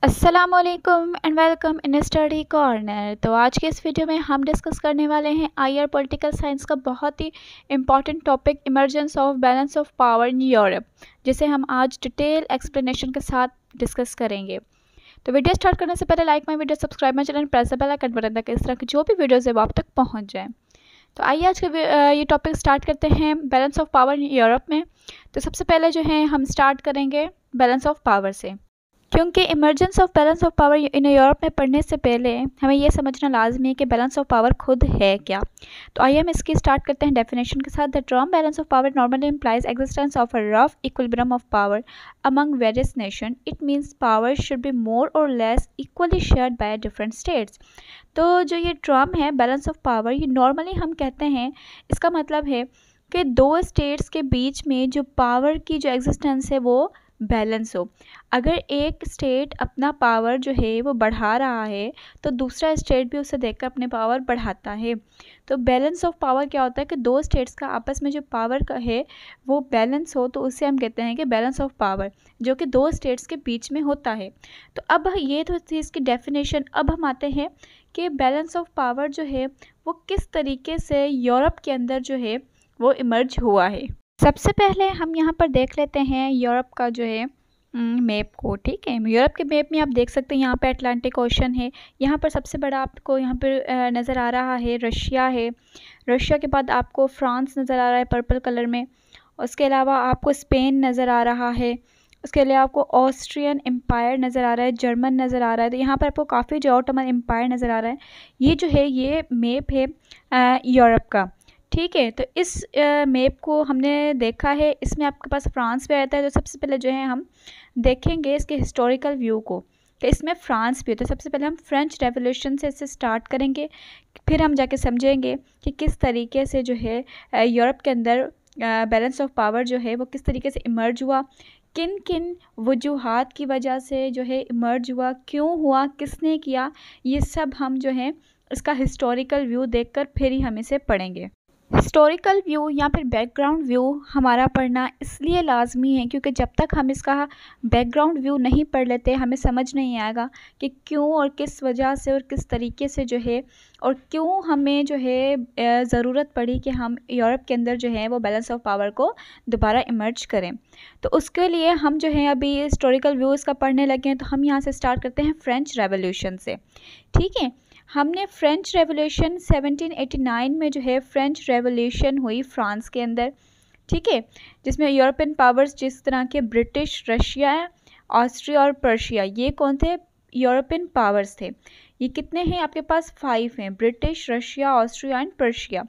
अस्सलामुअलैकुम and welcome in study corner. तो आज के इस वीडियो में हम डिस्कस करने वाले हैं आईआर पॉलिटिकल साइंस का बहुत ही important topic emergence of balance of power in Europe, जिसे हम आज डिटेल एक्सप्लेनेशन के साथ डिस्कस करेंगे। तो वीडियो स्टार्ट करने से पहले like my video, subscribe my channel, press the bell icon button ताकि इस तरह की जो भी वीडियोज़ है वो आप तक पहुँच जाए। तो आइए आज के ये टॉपिक स्टार्ट करते हैं balance of power in Europe में। तो सबसे पहले जो है हम स्टार्ट करेंगे बैलेंस ऑफ पावर से, क्योंकि emergence of balance of power in Europe में पढ़ने से पहले हमें यह समझना लाजमी है कि बैलेंस ऑफ पावर खुद है क्या। तो आइए हम इसकी स्टार्ट करते हैं डेफिनेशन के साथ। The term balance of power normally implies existence of a rough equilibrium of power among various nation. It means power should be more or less equally shared by different states. तो जो ये term है balance of power, ये normally हम कहते हैं, इसका मतलब है कि दो स्टेट्स के बीच में जो पावर की जो एग्जिस्टेंस है वो बैलेंस हो। अगर एक स्टेट अपना पावर जो है वो बढ़ा रहा है तो दूसरा स्टेट भी उसे देखकर अपने पावर बढ़ाता है। तो बैलेंस ऑफ पावर क्या होता है कि दो स्टेट्स का आपस में जो पावर का है वो बैलेंस हो, तो उसे हम कहते हैं कि बैलेंस ऑफ पावर, जो कि दो स्टेट्स के बीच में होता है। तो अब ये तो थी इसकी डेफिनेशन। अब हम आते हैं कि बैलेंस ऑफ पावर जो है वो किस तरीके से यूरोप के अंदर जो है वो इमर्ज हुआ है। सबसे पहले हम यहाँ पर देख लेते हैं यूरोप का जो है मैप को। ठीक है, यूरोप के मैप में आप देख सकते हैं यहाँ पे अटलांटिक ओशन है। यहाँ पर सबसे बड़ा आपको यहाँ पर नज़र आ रहा है रशिया है। रशिया के बाद आपको फ्रांस नज़र आ रहा है पर्पल कलर में। उसके अलावा आपको स्पेन नज़र आ रहा है। उसके अलावा आपको ऑस्ट्रियन एम्पायर नज़र आ रहा है, जर्मन नज़र आ रहा है। तो यहाँ पर आपको काफ़ी जो ऑटोमन एम्पायर नज़र आ रहा है। ये जो है ये मैप है यूरोप का। ठीक है, तो इस मैप को हमने देखा है, इसमें आपके पास फ्रांस भी आता है। तो सबसे पहले जो है हम देखेंगे इसके हिस्टोरिकल व्यू को, तो इसमें फ्रांस भी होता है। सबसे पहले हम फ्रेंच रेवोल्यूशन से इसे स्टार्ट करेंगे, फिर हम जाके समझेंगे कि किस तरीके से जो है यूरोप के अंदर बैलेंस ऑफ पावर जो है वो किस तरीके से इमर्ज हुआ, किन किन वजूहात की वजह से जो है इमर्ज हुआ, क्यों हुआ, किसने किया, ये सब हम जो है इसका हिस्टोरिकल व्यू देखकर फिर ही हम इसे पढ़ेंगे। हिस्टोरिकल व्यू या फिर बैकग्राउंड व्यू हमारा पढ़ना इसलिए लाजमी है क्योंकि जब तक हम इसका बैकग्राउंड व्यू नहीं पढ़ लेते हमें समझ नहीं आएगा कि क्यों और किस वजह से और किस तरीके से जो है और क्यों हमें जो है ज़रूरत पड़ी कि हम यूरोप के अंदर जो है वो बैलेंस ऑफ पावर को दोबारा इमर्ज करें। तो उसके लिए हम जो है अभी हिस्टोरिकल व्यू इसका पढ़ने लगे हैं। तो हम यहाँ से स्टार्ट करते हैं फ्रेंच रेवोल्यूशन से। ठीक है, हमने फ्रेंच रेवोल्यूशन 1789 में जो है फ्रेंच रेवोल्यूशन हुई फ्रांस के अंदर। ठीक है, जिसमें यूरोपियन पावर्स जिस तरह के ब्रिटिश, रशिया, ऑस्ट्रिया और पर्शिया, ये कौन थे? यूरोपियन पावर्स थे। ये कितने हैं आपके पास? 5 हैं, British, Russia, Austria and Persia.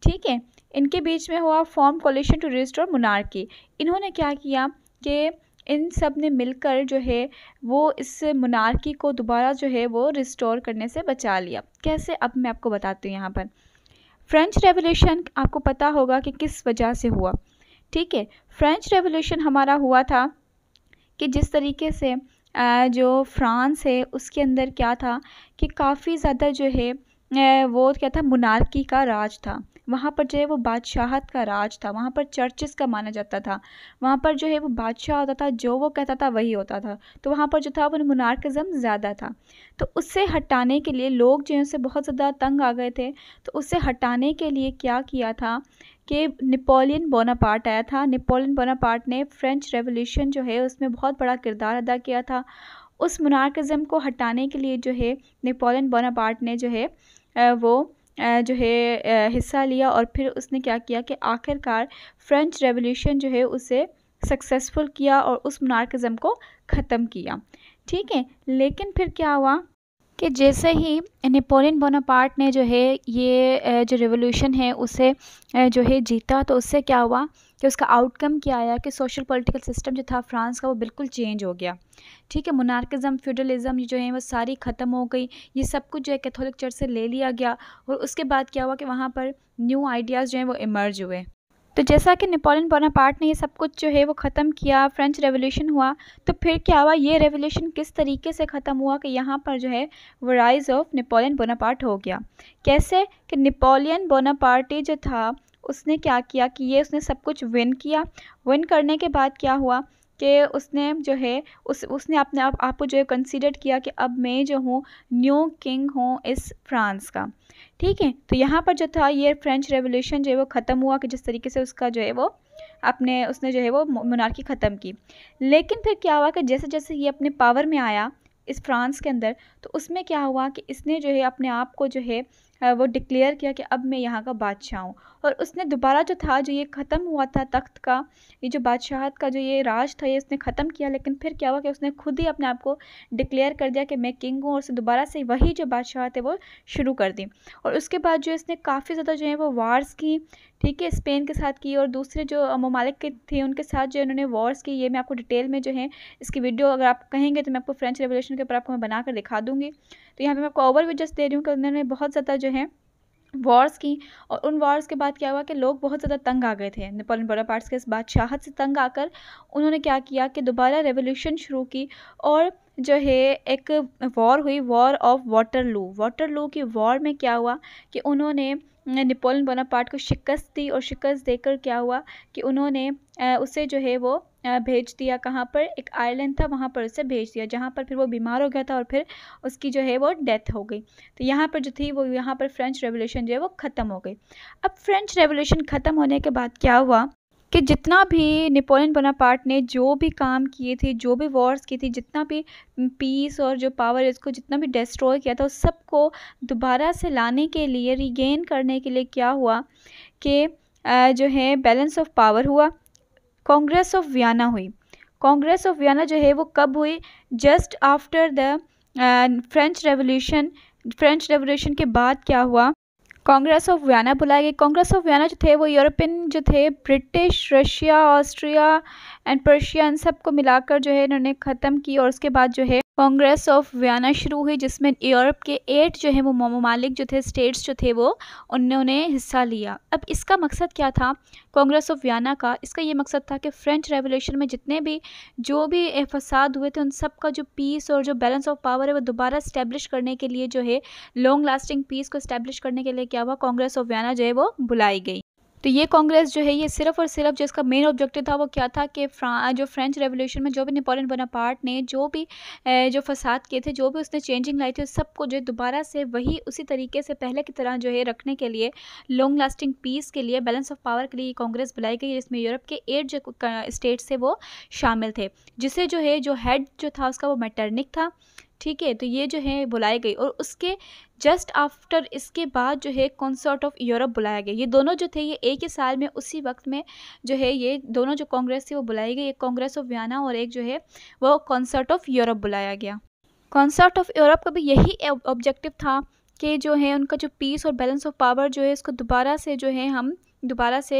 ठीक है, इनके बीच में हुआ form coalition to restore monarchy. इन्होंने क्या किया कि इन सब ने मिलकर जो है वो इस मोनार्की को दोबारा जो है वो रिस्टोर करने से बचा लिया। कैसे, अब मैं आपको बताती हूँ। यहाँ पर फ्रेंच रेवोल्यूशन आपको पता होगा कि किस वजह से हुआ। ठीक है, फ्रेंच रेवोल्यूशन हमारा हुआ था कि जिस तरीके से जो फ्रांस है उसके अंदर क्या था कि काफ़ी ज़्यादा जो है वो क्या था, मोनार्की का राज था। वहाँ पर जो है वो बादशाहत का राज था। वहाँ पर चर्चिस का माना जाता था। वहाँ पर जो है वो बादशाह होता था, जो वो कहता था वही होता था। तो वहाँ पर जो था वो मोनार्किज्म ज़्यादा था। तो उससे हटाने के लिए लोग जो है उससे बहुत ज़्यादा तंग आ गए थे। तो उससे हटाने के लिए क्या किया था कि नेपोलियन बोनापार्ट आया था। नेपोलियन बोनापार्ट ने फ्रेंच रेवोल्यूशन जो है उसमें बहुत बड़ा किरदार अदा किया था। उस मोनार्किज्म को हटाने के लिए जो है नेपोलियन बोनापार्ट ने जो है वो जो है हिस्सा लिया और फिर उसने क्या किया कि आखिरकार फ्रेंच रेवोल्यूशन जो है उसे सक्सेसफुल किया और उस मोनार्किज्म को ख़त्म किया। ठीक है, लेकिन फिर क्या हुआ कि जैसे ही नेपोलियन बोनापार्ट ने जो है ये जो रेवोल्यूशन है उसे जो है जीता, तो उससे क्या हुआ कि उसका आउटकम क्या आया कि सोशल पॉलिटिकल सिस्टम जो था फ्रांस का वो बिल्कुल चेंज हो गया। ठीक है, मोनार्किज्म, फ्यूडलिज्म जो है वो सारी ख़त्म हो गई। ये सब कुछ जो है कैथोलिक चर्च से ले लिया गया और उसके बाद क्या हुआ कि वहाँ पर न्यू आइडियाज़ जो हैं वो इमर्ज हुए। तो जैसा कि नेपोलियन बोनापार्ट ने ये सब कुछ जो है वो ख़त्म किया, फ्रेंच रेवोल्यूशन हुआ, तो फिर क्या हुआ, ये रेवोल्यूशन किस तरीके से ख़त्म हुआ कि यहाँ पर जो है वो राइज़ ऑफ नेपोलियन बोनापार्ट हो गया। कैसे कि नेपोलियन बोनापार्ट जो था उसने क्या किया कि ये उसने सब कुछ विन किया। विन करने के बाद क्या हुआ कि उसने जो है उसने अपने आप को जो है कंसीडर किया कि अब मैं जो हूँ न्यू किंग हूँ इस फ्रांस का। ठीक है, तो यहाँ पर जो था ये फ्रेंच रेवोल्यूशन जो है वो ख़त्म हुआ कि जिस तरीके से उसका जो है वो उसने जो है वो मोनार्की ख़त्म की। लेकिन फिर क्या हुआ कि जैसे जैसे ये अपने पावर में आया इस फ्रांस के अंदर, तो उसमें क्या हुआ कि इसने जो है अपने आप को जो है वो डिक्लेयर किया कि अब मैं यहाँ का बादशाह हूँ। और उसने दोबारा जो था जो ये ख़त्म हुआ था तख्त का, ये जो बादशाहत का जो ये राज था ये उसने ख़त्म किया। लेकिन फिर क्या हुआ कि उसने खुद ही अपने आप को डिक्लेयर कर दिया कि मैं किंग हूँ, और उसने दोबारा से वही जो बादशाहत है वो शुरू कर दी। और उसके बाद जो इसने काफ़ी ज़्यादा जो है वो वार्स की, ठीक है, स्पेन के साथ की और दूसरे जो ममालिक के थे उनके साथ जो इन्होंने वॉर्स की। ये मैं आपको डिटेल में जो है इसकी वीडियो अगर आप कहेंगे तो मैं आपको फ्रेंच रेवोल्यूशन के ऊपर आपको मैं बनाकर दिखा दूँगी। तो यहाँ पे मैं आपको ओवरव्यू जस्ट दे रही हूँ कि उन्होंने बहुत ज़्यादा जो है वॉर्स की। और उन वॉर्स के बाद क्या हुआ कि लोग बहुत ज़्यादा तंग आ गए थे नेपोलियन बोनापार्ट के इस बादशाहत से तंग आकर उन्होंने क्या किया कि दोबारा रेवोल्यूशन शुरू की। और जो है एक वॉर हुई, वॉर ऑफ वाटरलू। वाटरलू की वॉर में क्या हुआ कि उन्होंने नेपोलियन बोनापार्ट को शिकस्त दी, और शिकस्त देकर क्या हुआ कि उन्होंने उसे जो है वो भेज दिया। कहाँ पर? एक आइलैंड था वहाँ पर उसे भेज दिया, जहाँ पर फिर वो बीमार हो गया था और फिर उसकी जो है वो डेथ हो गई। तो यहाँ पर जो थी वो यहाँ पर फ्रेंच रेवोल्यूशन जो है वो ख़त्म हो गई। अब फ्रेंच रेवोल्यूशन ख़त्म होने के बाद क्या हुआ कि जितना भी नेपोलियन बोनापार्ट ने जो भी काम किए थे, जो भी वॉर्स की थी, जितना भी पीस और जो पावर इसको जितना भी डिस्ट्रॉय किया था, उस सब को दोबारा से लाने के लिए, रीगेन करने के लिए क्या हुआ कि जो है बैलेंस ऑफ पावर हुआ। कांग्रेस ऑफ वियना हुई। कांग्रेस ऑफ वियना जो है वो कब हुई? Just after the French revolution. French revolution के बाद क्या हुआ? कांग्रेस ऑफ वियना बुलाई गई। कांग्रेस ऑफ वियना जो थे वो यूरोपियन जो थे, British, Russia, Austria and Persia, इन सब को मिलाकर जो है इन्होंने ख़त्म की। और उसके बाद जो है कांग्रेस ऑफ वियना शुरू हुई, जिसमें यूरोप के 8 जो है वो ममालिक जो थे, स्टेट्स जो थे, वो उन्होंने हिस्सा लिया। अब इसका मकसद क्या था कांग्रेस ऑफ वियना का? इसका ये मकसद था कि फ्रेंच रेवोल्यूशन में जितने भी जो भी फसाद हुए थे उन सब का जो पीस और जो बैलेंस ऑफ पावर है वो दोबारा इस्टेब्लिश करने के लिए, जो है लॉन्ग लास्टिंग पीस को इस्टेब्लिश करने के लिए क्या हुआ, कांग्रेस ऑफ वियना जो है वो बुलाई गई। तो ये कांग्रेस जो है ये सिर्फ और सिर्फ जो इसका मेन ऑब्जेक्टिव था वो क्या था कि जो फ्रेंच रेवोल्यूशन में जो भी नेपोलियन बोनापार्ट ने जो भी जो फसाद किए थे, जो भी उसने चेंजिंग लाई थी, उस सबको जो है दोबारा से वही उसी तरीके से पहले की तरह जो है रखने के लिए, लॉन्ग लास्टिंग पीस के लिए, बैलेंस ऑफ पावर के लिए कांग्रेस बुलाई गई, जिसमें यूरोप के 8 जो स्टेट्स थे वो शामिल थे, जिसे जो है जो हेड जो था उसका वो मेटरनिक था। ठीक है, तो ये जो है बुलाई गई। और उसके जस्ट आफ्टर इसके बाद जो है कंसर्ट ऑफ यूरोप बुलाया गया। ये दोनों जो थे ये एक ही साल में उसी वक्त में जो है ये दोनों जो कांग्रेस थी वो बुलाई गई, एक कांग्रेस ऑफ वियना और एक जो है वो कंसर्ट ऑफ यूरोप बुलाया गया। कंसर्ट ऑफ यूरोप का भी यही ऑब्जेक्टिव था कि जो है उनका जो पीस और बैलेंस ऑफ पावर जो है इसको दोबारा से जो है हम दोबारा से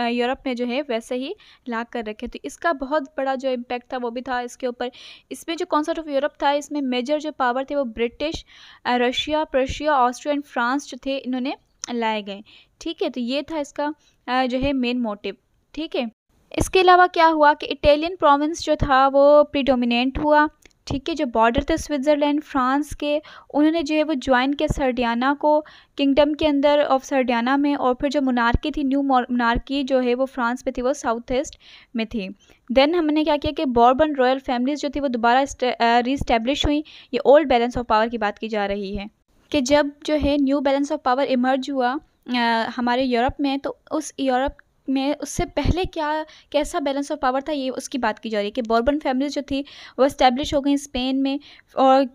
यूरोप में जो है वैसे ही ला कर रखे। तो इसका बहुत बड़ा जो इम्पैक्ट था वो भी था इसके ऊपर। इसमें जो कॉन्सर्ट ऑफ यूरोप था इसमें मेजर जो पावर थे वो British, Russia, Persia, Austria and France जो थे इन्होंने लाए गए। ठीक है, तो ये था इसका जो है मेन मोटिव। ठीक है, इसके अलावा क्या हुआ कि इटालियन प्रोविंस जो था वो प्रीडोमिनेंट हुआ। ठीक है, जो बॉर्डर थे स्विट्ज़रलैंड फ्रांस के, उन्होंने जो है वो ज्वाइन किया सर्डियाना को किंगडम के अंदर ऑफ सर्डियाना में। और फिर जो मोनार्की थी, न्यू मोनार्की जो है वो फ्रांस में थी, वो साउथ ईस्ट में थी। देन हमने क्या किया कि बॉर्बन रॉयल फैमिलीज जो थी वो दोबारा रीस्टैब्लिश हुई। ये ओल्ड बैलेंस ऑफ पावर की बात की जा रही है कि जब जो है new balance of power emerge हुआ हमारे यूरोप में, तो उस यूरोप में उससे पहले क्या कैसा बैलेंस ऑफ पावर था ये उसकी बात की जा रही है कि बॉर्बन फैमिलीज जो थी वो इस्टेब्लिश हो गई स्पेन में, और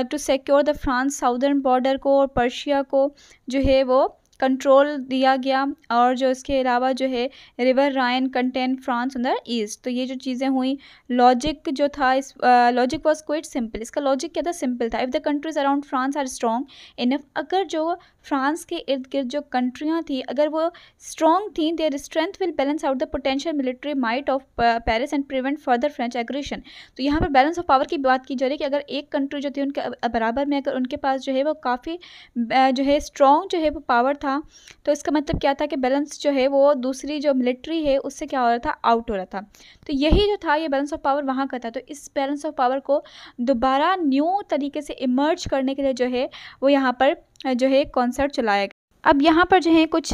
to secure the France southern border को और पर्शिया को जो है वो कंट्रोल दिया गया। और जो इसके अलावा जो है river Rhine contain France on the east. तो ये जो चीज़ें हुई, लॉजिक जो था इस लॉजिक वॉज क्वाइट सिंपल। इसका लॉजिक क्या था? सिंपल था। If the countries around France are strong enough, अगर जो फ्रांस के इर्द गिर्द जो कंट्रियाँ थी अगर वो स्ट्रॉन्ग थी, their strength will balance out the potential military might of Paris and prevent further French aggression. तो यहाँ पर बैलेंस ऑफ पावर की बात की जा रही है कि अगर एक कंट्री जो थी उनके बराबर में अगर उनके पास जो है वो काफ़ी जो है स्ट्रॉन्ग जो है वो पावर था, तो इसका मतलब क्या था कि बैलेंस जो है वो दूसरी जो मिलिट्री है उससे क्या हो रहा था? आउट हो रहा था। तो यही जो था ये बैलेंस ऑफ पावर वहाँ का था। तो इस बैलेंस ऑफ पावर को दोबारा न्यू तरीके से इमर्ज करने के लिए जो है वो यहाँ पर जो है कॉन्सर्ट चलाया गया। अब यहाँ पर जो है कुछ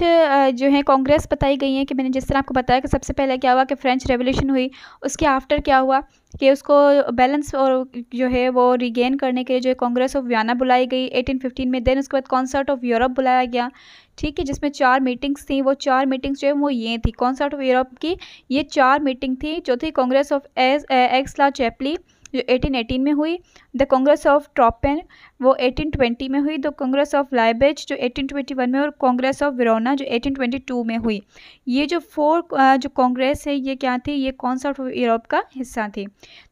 जो है कांग्रेस बताई गई है कि मैंने जिस तरह आपको बताया कि सबसे पहले क्या हुआ कि फ्रेंच रेवोल्यूशन हुई, उसके आफ्टर क्या हुआ कि उसको बैलेंस और जो है वो रिगेन करने के लिए जो है कांग्रेस ऑफ वियना बुलाई गई 1815 में। देन उसके बाद कॉन्सर्ट ऑफ यूरोप बुलाया गया, ठीक है, जिसमें 4 मीटिंग्स थी। वो 4 मीटिंग्स जो है वो ये थी, कॉन्सर्ट ऑफ यूरोप की ये 4 मीटिंग थी, जो थी कांग्रेस ऑफ एक्स-ला चैप्ली जो 1818 में हुई, द कांग्रेस ऑफ ट्रॉपेन वो 1820 में हुई, द कांग्रेस ऑफ लाइबेज जो 1821 में, और कांग्रेस ऑफ वेरोना जो 1822 में हुई। ये जो 4 जो कांग्रेस है ये क्या थी, ये कॉन्सर्ट ऑफ यूरोप का हिस्सा थी।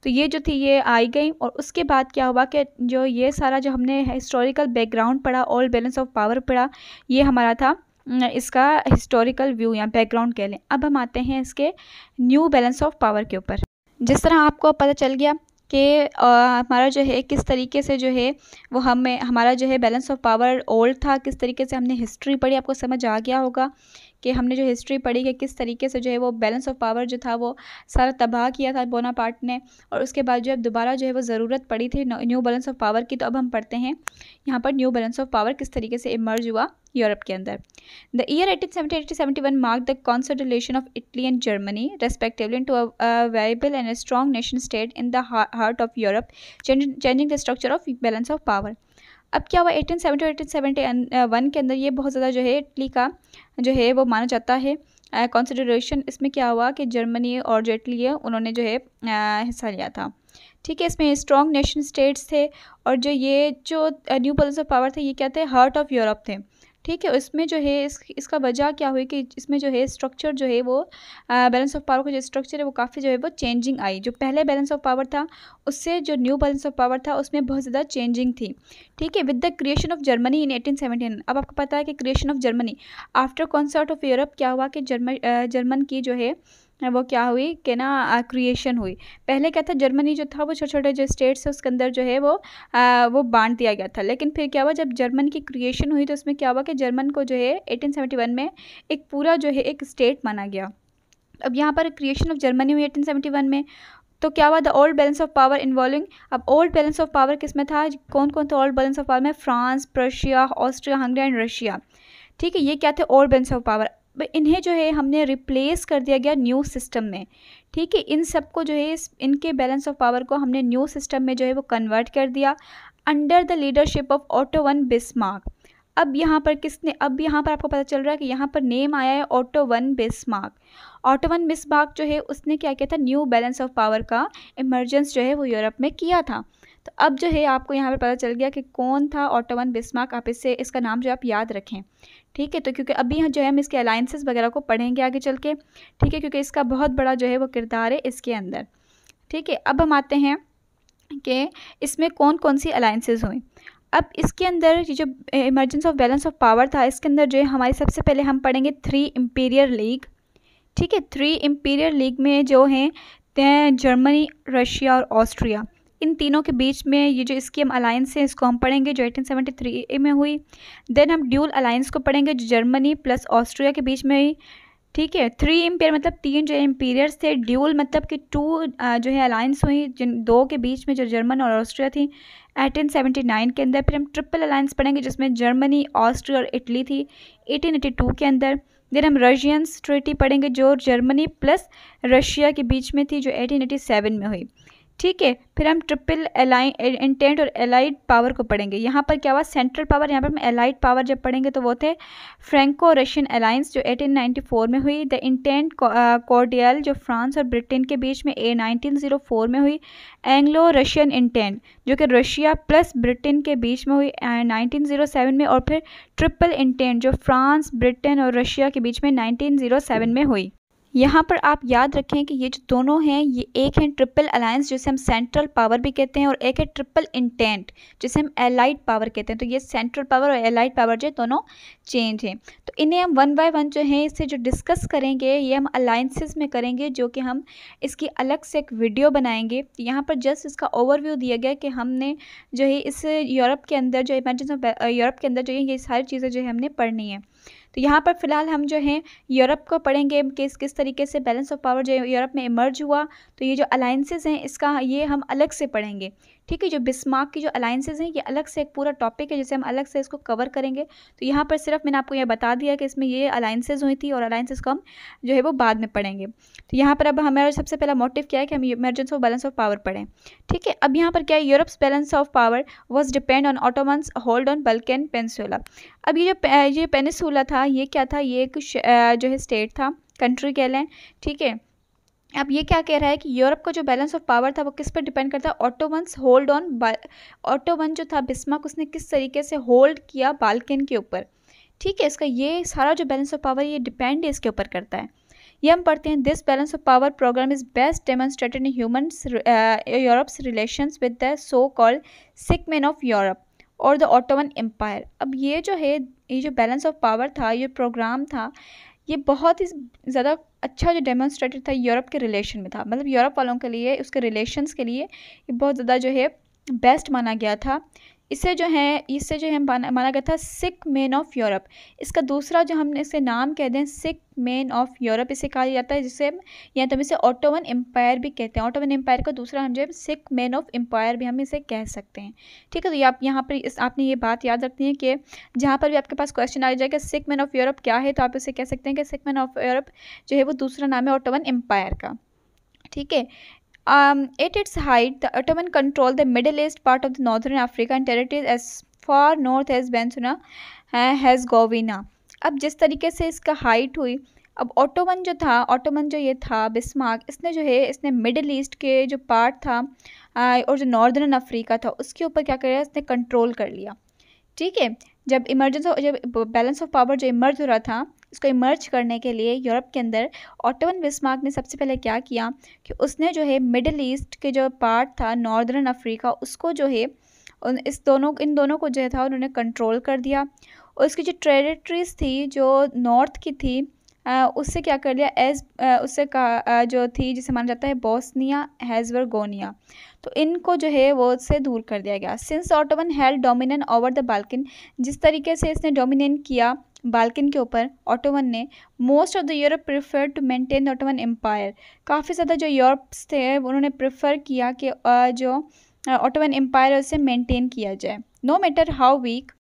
तो ये जो थी ये आई गई, और उसके बाद क्या हुआ कि जो ये सारा जो हमने हिस्टोरिकल बैकग्राउंड पढ़ा, ऑल बैलेंस ऑफ पावर पढ़ा, ये हमारा था इसका हिस्टोरिकल व्यू या बैकग्राउंड कह लें। अब हम आते हैं इसके न्यू बैलेंस ऑफ पावर के ऊपर। जिस तरह आपको पता चल गया कि हमारा जो है किस तरीके से जो है वो हमारा जो है बैलेंस ऑफ पावर ओल्ड था, किस तरीके से हमने हिस्ट्री पढ़ी, आपको समझ आ गया होगा कि हमने जो हिस्ट्री पढ़ी कि किस तरीके से जो है वो बैलेंस ऑफ पावर जो था वो सारा तबाह किया था बोनापार्ट ने, और उसके बाद जो है दोबारा जो है वो ज़रूरत पड़ी थी न्यू बैलेंस ऑफ पावर की। तो अब हम पढ़ते हैं यहाँ पर न्यू बैलेंस ऑफ पावर किस तरीके से इमर्ज हुआ यूरोप के अंदर। The year 1870-1871 mark the consolidation of Italy and Germany respectively into a variable and strong nation state in the heart of Europe, changing the structure of balance of power. अब क्या हुआ 1870 और 1871 के अंदर ये बहुत ज़्यादा जो है इटली का जो है वो माना जाता है कॉन्सिडरेशन। इसमें क्या हुआ कि जर्मनी और जो इटली है उन्होंने जो है हिस्सा लिया था, ठीक है। इसमें स्ट्रॉन्ग नेशन स्टेट्स थे, और जो न्यू बैलेंस ऑफ पावर थे ये क्या थे, हार्ट ऑफ यूरोप थे, ठीक है। इसमें जो है इसका वजह क्या हुई कि इसमें जो है स्ट्रक्चर जो है वो बैलेंस ऑफ पावर का जो स्ट्रक्चर है वो काफ़ी जो है वो चेंजिंग आई। जो पहले बैलेंस ऑफ पावर था उससे जो न्यू बैलेंस ऑफ पावर था उसमें बहुत ज़्यादा चेंजिंग थी, ठीक है। With the creation of Germany in 1817, अब आपको पता है कि creation of Germany after concert of Europe क्या हुआ कि जर्मन की जो है वो क्या हुई कि ना क्रिएशन हुई। पहले क्या था, जर्मनी जो था वो छोटे छोटे जो स्टेट्स है उसके अंदर जो है वो बांट दिया गया था, लेकिन फिर क्या हुआ जब जर्मन की क्रिएशन हुई तो उसमें क्या हुआ कि जर्मन को जो है 1871 में एक पूरा जो है एक स्टेट माना गया। अब यहाँ पर क्रिएशन ऑफ जर्मनी हुई 1871 में, तो क्या हुआ the old balance of power involving, अब ओल्ड बैलेंस ऑफ पावर किस में था, कौन कौन था ओल्ड बैलेंस ऑफ पावर में, France, Prussia, Austria Hungary and Russia, ठीक है। ये क्या थे ओल्ड बैलेंस ऑफ पावर। इन्हें जो है हमने रिप्लेस कर दिया गया न्यू सिस्टम में, ठीक है। इन सबको जो है इनके बैलेंस ऑफ पावर को हमने न्यू सिस्टम में जो है वो कन्वर्ट कर दिया under the leadership of auto von Bismarck. अब यहाँ पर आपको पता चल रहा है कि यहाँ पर नेम आया है auto von Bismarck. Auto von Bismarck जो है उसने क्या किया था, न्यू बैलेंस ऑफ पावर का इमर्जेंस जो है वो यूरोप में किया था। तो अब जो है आपको यहाँ पर पता चल गया कि कौन था ओटो वन बिस्मार्क। आप इसका नाम जो आप याद रखें, ठीक है। तो क्योंकि अभी यहाँ जो है हम इसके अलाइंसेस वगैरह को पढ़ेंगे आगे चल के, ठीक है, क्योंकि इसका बहुत बड़ा जो है वो किरदार है इसके अंदर, ठीक है। अब हम आते हैं कि इसमें कौन कौन सी अलाइंसेस हुई। अब इसके अंदर ये जो emergence of balance of power था इसके अंदर जो है हमारे सबसे पहले हम पढ़ेंगे 3 इंपीरियर लीग, ठीक है। 3 इंपीरियर लीग में जो हैं जर्मनी, रशिया और ऑस्ट्रिया, इन तीनों के बीच में ये जो इसकी हम अलायंस है इसको हम पढ़ेंगे जो 1873 में हुई। देन हम ड्यूल अलायंस को पढ़ेंगे जो जर्मनी प्लस ऑस्ट्रिया के बीच में हुई, ठीक है। 3 इंपीरियर मतलब 3 जो इंपीरियर्स थे, ड्यूल मतलब कि 2 जो है अलायंस हुई जिन 2 के बीच में जो जर्मन और ऑस्ट्रिया थी 1879 के अंदर। फिर हम ट्रिपल अलायंस पढ़ेंगे जिसमें जर्मनी, ऑस्ट्रिया और इटली थी 1882 के अंदर। देन हम रशियंस ट्रीटी पढ़ेंगे जो जर्मनी प्लस रशिया के बीच में थी जो 1887 में हुई, ठीक है। फिर हम ट्रिपल इंटेंट और एलाइड पावर को पढ़ेंगे। यहाँ पर क्या हुआ, सेंट्रल पावर, यहाँ पर हम एलाइड पावर जब पढ़ेंगे तो वो थे फ्रेंको रशियन अलायंस जो 1894 में हुई। द इंटेंट कॉर्डियल जो फ्रांस और ब्रिटेन के बीच में 1904 में हुई। एंग्लो रशियन इंटेंट जो कि रशिया प्लस ब्रिटेन के बीच में हुई 1907 में। और फिर ट्रिपल इंटेंट जो फ्रांस, ब्रिटेन और रशिया के बीच में 1907 में हुई। यहाँ पर आप याद रखें कि ये जो दोनों हैं ये एक है ट्रिपल अलायंस जिसे हम सेंट्रल पावर भी कहते हैं, और एक है ट्रिपल इंटेंट जिसे हम एलाइड पावर कहते हैं। तो ये सेंट्रल पावर और एलाइड पावर जो दोनों चेंज हैं। तो इन्हें हम 1 बाय 1 जो है इससे जो डिस्कस करेंगे ये हम अलायंसेस में करेंगे, जो कि हम इसकी अलग से एक वीडियो बनाएंगे। तो यहाँ पर जस्ट इसका ओवरव्यू दिया गया कि हमने जो है इस यूरोप के अंदर जो इमरजेंसी ऑफ यूरोप के अंदर जो है ये सारी चीज़ें जो है हमने पढ़नी है। तो यहाँ पर फ़िलहाल हम जो है यूरोप को पढ़ेंगे कि किस तरीके से बैलेंस ऑफ पावर जो यूरोप में इमर्ज हुआ। तो ये जो अलायंसेस हैं इसका ये हम अलग से पढ़ेंगे, ठीक है। जो बिस्मार्क की जो अलायंसेज हैं ये अलग से एक पूरा टॉपिक है जिसे हम अलग से इसको कवर करेंगे। तो यहाँ पर सिर्फ मैंने आपको ये बता दिया कि इसमें ये अलायंसेज हुई थी और अलायंसेज को हम जो है वो बाद में पढ़ेंगे। तो यहाँ पर अब हमारा सबसे पहला मोटिव क्या है कि हम emergence of balance of power पढ़ें। ठीक है। अब यहाँ पर क्या है, Europe's balance of power was depend on Ottomans hold on Balkan peninsula. अब ये पेनिनसुला था, ये क्या था, ये एक जो है स्टेट था, कंट्री कह लें। ठीक है। अब ये क्या कह रहा है कि यूरोप का जो बैलेंस ऑफ पावर था वो किस पर डिपेंड करता है, ऑटोमन्स होल्ड ऑन, ऑटोमन जो था बिस्मार्क उसने किस तरीके से होल्ड किया बाल्कन के ऊपर। ठीक है। इसका ये सारा जो बैलेंस ऑफ पावर ये डिपेंड इसके ऊपर करता है। ये हम पढ़ते हैं, this balance of power programme is best demonstrated in humans Europe's relations with the so called sick man of Europe और द ऑटोमन एम्पायर। अब ये जो है, ये जो बैलेंस ऑफ पावर था, ये प्रोग्राम था, ये बहुत ही ज़्यादा अच्छा जो डेमोन्स्ट्रेटेड था यूरोप के रिलेशन में था, मतलब यूरोप वालों के लिए, उसके रिलेशंस के लिए ये बहुत ज़्यादा जो है बेस्ट माना गया था। इससे जो है माना गया था सिक मैन ऑफ यूरोप। इसका दूसरा जो हमने इसे नाम कह दें सिक मैन ऑफ यूरोप, इसे कहा जाता है, जिसे हम या तो हम इसे ऑटोमन एम्पायर भी कहते हैं। ऑटोमन एम्पायर का दूसरा हम जो है सिक मैन ऑफ एम्पायर भी हम इसे कह सकते हैं। ठीक है। तो ये आप यहाँ पर आपने ये बात याद रखनी है कि जहाँ पर भी आपके पास क्वेश्चन आ जाएगा सिक मैन ऑफ यूरोप क्या है, तो आप इसे कह सकते हैं कि सिक मैन ऑफ यूरोप जो है वो दूसरा नाम है ऑटोमन एम्पायर का। ठीक है। At its height, the Ottoman controlled the Middle East part of the Northern Africa and territories as far north as Bosnia Herzegovina। अब जिस तरीके से इसका हाइट हुई, अब ऑटोमन जो ये था बिस्मार्क, इसने जो है इसने मिडिल ईस्ट के जो पार्ट था और जो नॉर्दर्न अफ्रीका था उसके ऊपर क्या कर रहा है, इसने कंट्रोल कर लिया। ठीक है। जब बैलेंस ऑफ पावर जो इमर्ज हो रहा था, इसको इमर्ज करने के लिए यूरोप के अंदर ऑटोमन बिस्मार्क ने सबसे पहले क्या किया कि उसने जो है मिडिल ईस्ट के जो पार्ट था नॉर्दर्न अफ्रीका उसको जो है इन दोनों को जो था उन्होंने कंट्रोल कर दिया। और उसकी जो टेरिटरीज थी जो नॉर्थ की थी उससे क्या कर लिया उससे कहा जो थी जिसे माना जाता है बोस्निया हेर्ज़ेगोविना, तो इनको जो है वो उससे दूर कर दिया गया। Since Ottoman held dominant over the Balkan, जिस तरीके से इसने डोमिनेट किया बाल्कन के ऊपर ऑटोमन ने, most of the Europe prefer to maintain the Ottoman empire. काफ़ी ज़्यादा जो यूरोप्स थे उन्होंने प्रेफर किया कि जो ऑटोमन एम्पायर है उसे मेंटेन किया जाए। नो मैटर हाउ वीक,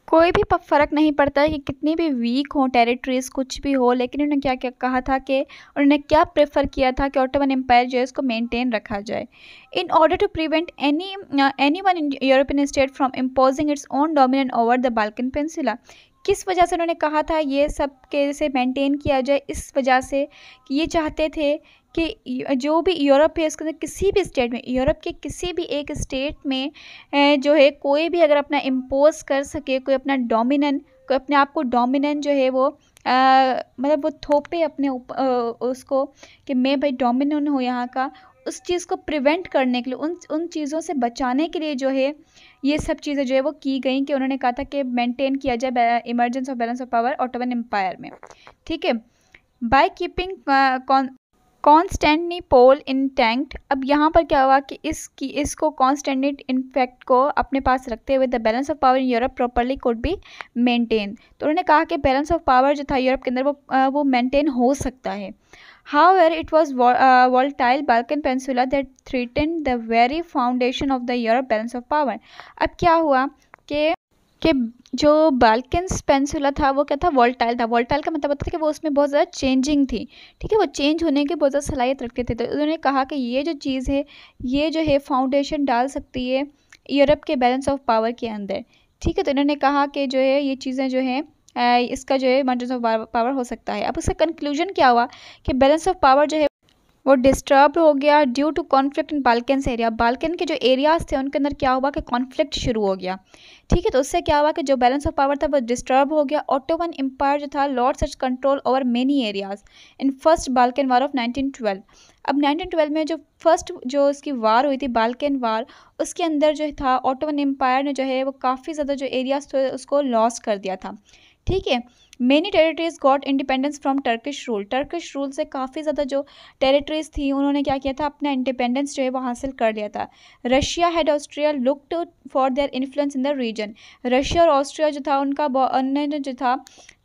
कोई भी फ़र्क नहीं पड़ता है कि कितनी भी वीक हो टेरिटरीज़ कुछ भी हो, लेकिन उन्होंने क्या क्या कहा था कि उन्होंने क्या प्रेफर किया था कि ऑटोमन एम्पायर जो है उसको मेंटेन रखा जाए। In order to prevent any one in European state from imposing its own dominant over the Balkan peninsula. किस वजह से उन्होंने कहा था ये सब के से मेंटेन किया जाए, इस वजह से कि ये चाहते थे कि जो भी यूरोप है उसके अंदर किसी भी स्टेट में, यूरोप के किसी भी एक स्टेट में जो है कोई भी अगर अपना इम्पोज कर सके, कोई अपने आप को डोमिनेंट जो है वो मतलब वो थोपे अपने उसको कि मैं भाई डोमिनेंट हूँ यहाँ का, उस चीज़ को प्रिवेंट करने के लिए, उन चीज़ों से बचाने के लिए जो है ये सब चीज़ें जो है वो की गई कि उन्होंने कहा था कि मेंटेन किया जाए emergence of balance of power Ottoman empire में। ठीक है। By keeping Constantinople intact. अब यहाँ पर क्या हुआ कि इसको कॉन्स्टेंटिनोपल को अपने पास रखते हुए the balance of power in Europe properly could be maintain. तो उन्होंने कहा कि बैलेंस ऑफ पावर जो था यूरोप के अंदर वो मेंटेन हो सकता है। However, it was volatile Balkan Peninsula that threatened the very foundation of the Europe balance of power। अब क्या हुआ कि जो बाल्कन्स पेनिनसुला था वो क्या था, वोल्टाइल था। वोल्टाइल का मतलब होता था कि वो उसमें बहुत ज़्यादा चेंजिंग थी। ठीक है। वो चेंज होने की बहुत ज़्यादा सलाहियत रखते थे। तो उन्होंने कहा कि ये जो चीज़ है ये जो है फाउंडेशन डाल सकती है यूरोप के बैलेंस ऑफ पावर के अंदर। ठीक है। तो इन्होंने कहा कि जो है ये चीज़ें जो है इसका जो है बैलेंस ऑफ पावर हो सकता है। अब उसका कंक्लूजन क्या हुआ कि बैलेंस ऑफ पावर जो है वो डिस्टर्ब हो गया due to conflict in Balkans area. Balkan के जो एरियाज थे उनके अंदर क्या हुआ कि कॉन्फ्लिक्ट शुरू हो गया। ठीक है। तो उससे क्या हुआ कि जो बैलेंस ऑफ पावर था वो डिस्टर्ब हो गया। ऑटोमन एम्पायर जो था Lord such control over many areas in first Balkan war of 1912। अब 1912 में जो फर्स्ट जो इसकी वार हुई थी बाल्कन वार, उसके अंदर जो था ऑटोमन एम्पायर ने जो है वो काफ़ी ज़्यादा जो एरियाज थे उसको लॉस कर दिया था। ठीक है। Many territories got independence from Turkish rule. Turkish rule से काफ़ी ज़्यादा जो टेरिटरीज थी उन्होंने क्या किया था, अपना इंडिपेंडेंस जो है वो हासिल कर लिया था। Russia had Austria looked for their influence in the region. Russia और ऑस्ट्रिया जो था उनका उन्होंने जो था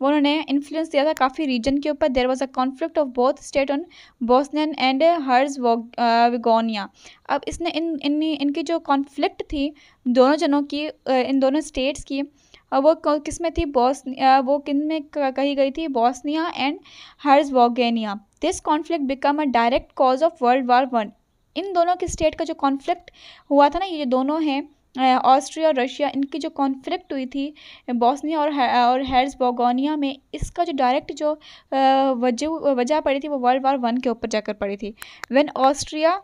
वो उन्होंने इन्फ्लुएंस दिया था काफ़ी रीजन के ऊपर। There was a conflict of both state on Bosnian and Herzegovina. अब इसने इनकी जो कॉन्फ्लिक्ट थी दोनों जनों की, इन दोनों स्टेट्स की, वो किस में थी, वो किन में कही गई थी, Bosnia and Herzegovina. This conflict become a direct cause of World War One. इन दोनों की स्टेट का जो कॉन्फ्लिक्ट हुआ था ना, ये जो दोनों हैं ऑस्ट्रिया और रशिया, इनकी जो कॉन्फ्लिक्ट हुई थी बॉस्निया और हर्ज़गोविना में, इसका जो डायरेक्ट जो वजह पड़ी थी वो वर्ल्ड वार वन के ऊपर जाकर पड़ी थी। When Austria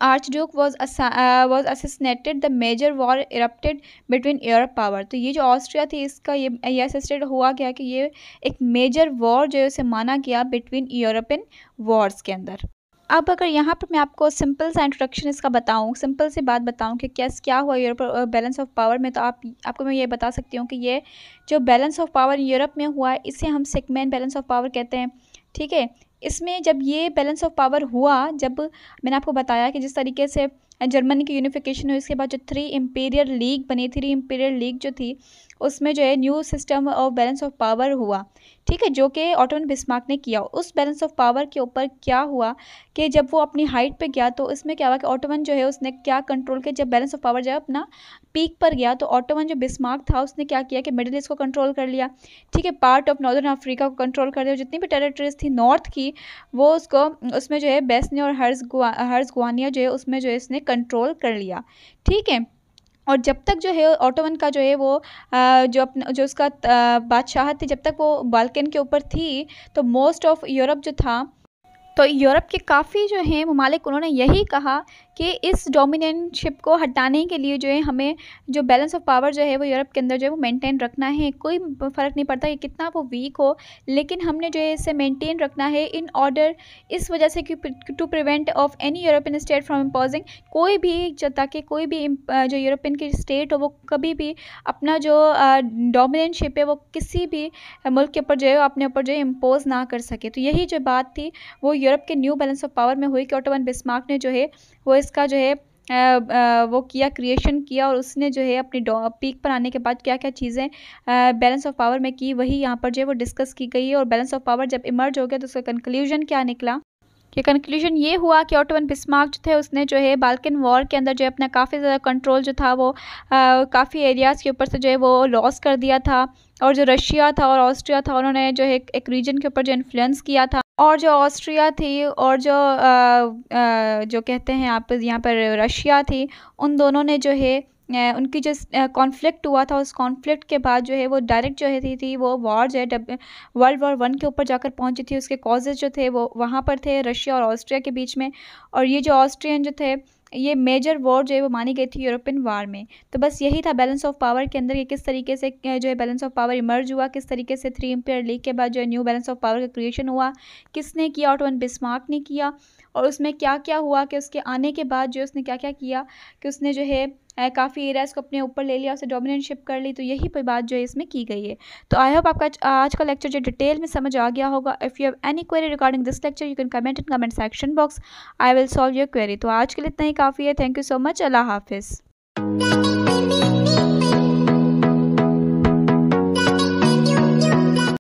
archduke was assassinated, the major war erupted between Europe power। तो ये जो ऑस्ट्रिया थी इसका ये असैसिनेट हुआ गया कि ये एक मेजर वॉर जो है उसे माना गया बिटवीन यूरोपियन वॉर्स के अंदर। अब अगर यहाँ पर मैं आपको सिंपल सा इंट्रोडक्शन इसका बताऊँ, सिंपल सी बात बताऊँ कि क्या हुआ यूरोप बैलेंस ऑफ पावर में, तो आपको मैं ये बता सकती हूँ कि ये जो बैलेंस ऑफ पावर यूरोप में हुआ है इसे हम सेगमेंट बैलेंस ऑफ पावर कहते हैं। ठीक है, इसमें जब ये बैलेंस ऑफ पावर हुआ, जब मैंने आपको बताया कि जिस तरीके से जर्मनी की यूनिफिकेशन हुई, इसके बाद जो 3 इम्पीरियल लीग बनी, 3 इम्पीरियल लीग जो थी उसमें जो है new system of balance of power हुआ। ठीक है, जो कि ऑटोमन बिस्मार्क ने किया। उस बैलेंस ऑफ पावर के ऊपर क्या हुआ कि जब वो अपनी हाइट पे गया तो इसमें क्या हुआ कि ऑटोमन जो है उसने क्या कंट्रोल किया, जब बैलेंस ऑफ पावर जब अपना पीक पर गया तो ऑटोमन जो बिस्मार्क था उसने क्या किया कि मिडिल ईस्ट को कंट्रोल कर लिया। ठीक है, पार्ट ऑफ नॉर्दर्न अफ्रीका को कंट्रोल कर दिया, जितनी भी टेरिटरीज थी नॉर्थ की वो उसमें जो है बोस्निया और हर्ज़गोविना जो है उसमें जो है इसने कंट्रोल कर लिया। ठीक है, और जब तक जो है ऑटोमन का जो है वो जो उसका बादशाहत थी, जब तक वो बाल्कन के ऊपर थी, तो मोस्ट ऑफ यूरोप जो था, तो यूरोप के काफ़ी जो हैं ममालिक उन्होंने यही कहा कि इस डोमिनेंटशिप को हटाने के लिए जो है हमें जो बैलेंस ऑफ पावर जो है वो यूरोप के अंदर जो है वो मेंटेन रखना है। कोई फ़र्क नहीं पड़ता कि कितना वो वीक हो, लेकिन हमने जो है इसे मेंटेन रखना है इन ऑर्डर, इस वजह से कि to prevent of any European state from imposing, कोई भी ताकि कोई भी जो यूरोपियन की स्टेट हो वो कभी भी अपना जो डोमिनेंटशिप है वो किसी भी मुल्क के ऊपर जो है अपने ऊपर जो है इम्पोज ना कर सके। तो यही जो बात थी वो यूरोप के न्यू बैलेंस ऑफ पावर में हुई कि ऑटोमन बिस्मार्क ने जो है वो इसका जो है वो किया, क्रिएशन किया, और उसने जो है अपनी पीक पर आने के बाद क्या क्या चीज़ें बैलेंस ऑफ पावर में की वही यहाँ पर जो है वो डिस्कस की गई है। और बैलेंस ऑफ पावर जब इमर्ज हो गया तो उसका कंक्लूजन क्या निकला, कि कंक्लूजन ये हुआ कि ऑटोमन बिस्मार्क जो थे उसने जो है बाल्कन वॉर के अंदर जो है अपना काफ़ी ज़्यादा कंट्रोल जो था वो काफ़ी एरियाज़ के ऊपर से जो है वो लॉस कर दिया था। और जो रशिया था और ऑस्ट्रिया था उन्होंने जो है एक रीजन के ऊपर जो इन्फ्लुएंस किया था, और जो ऑस्ट्रिया थी और जो कहते हैं आप यहाँ पर रशिया थी, उन दोनों ने जो है उनकी जो कॉन्फ्लिक्ट हुआ था, उस कॉन्फ्लिक्ट के बाद जो है वो डायरेक्ट जो है थी वो वॉर जो है वर्ल्ड वॉर वन के ऊपर जाकर पहुंची थी। उसके कॉजेज़ जो थे वो वहाँ पर थे रशिया और ऑस्ट्रिया के बीच में, और ये जो ऑस्ट्रियन जो थे ये मेजर वॉर जो है वो मानी गई थी यूरोपियन वार में। तो बस यही था बैलेंस ऑफ पावर के अंदर, ये किस तरीके से जो है बैलेंस ऑफ पावर इमर्ज हुआ, किस तरीके से 3 इम्पीरियल लीग के बाद जो है न्यू बैलेंस ऑफ पावर का क्रिएशन हुआ, किसने किया, ऑटोमन बिस्मार्क ने किया, और उसमें क्या क्या हुआ कि उसके आने के बाद जो उसने क्या क्या किया कि उसने जो है काफ़ी एरियाज़ को अपने ऊपर ले लिया, उसे डोमिनेंटशिप कर ली। तो यही पे बात जो है इसमें की गई है। तो आई होप आपका आज का लेक्चर जो डिटेल में समझ आ गया होगा। If you have any query regarding this lecture you can comment in comment section box, I will solve your query. तो आज के लिए इतना ही काफ़ी है। Thank you so much. Allah हाफिज़।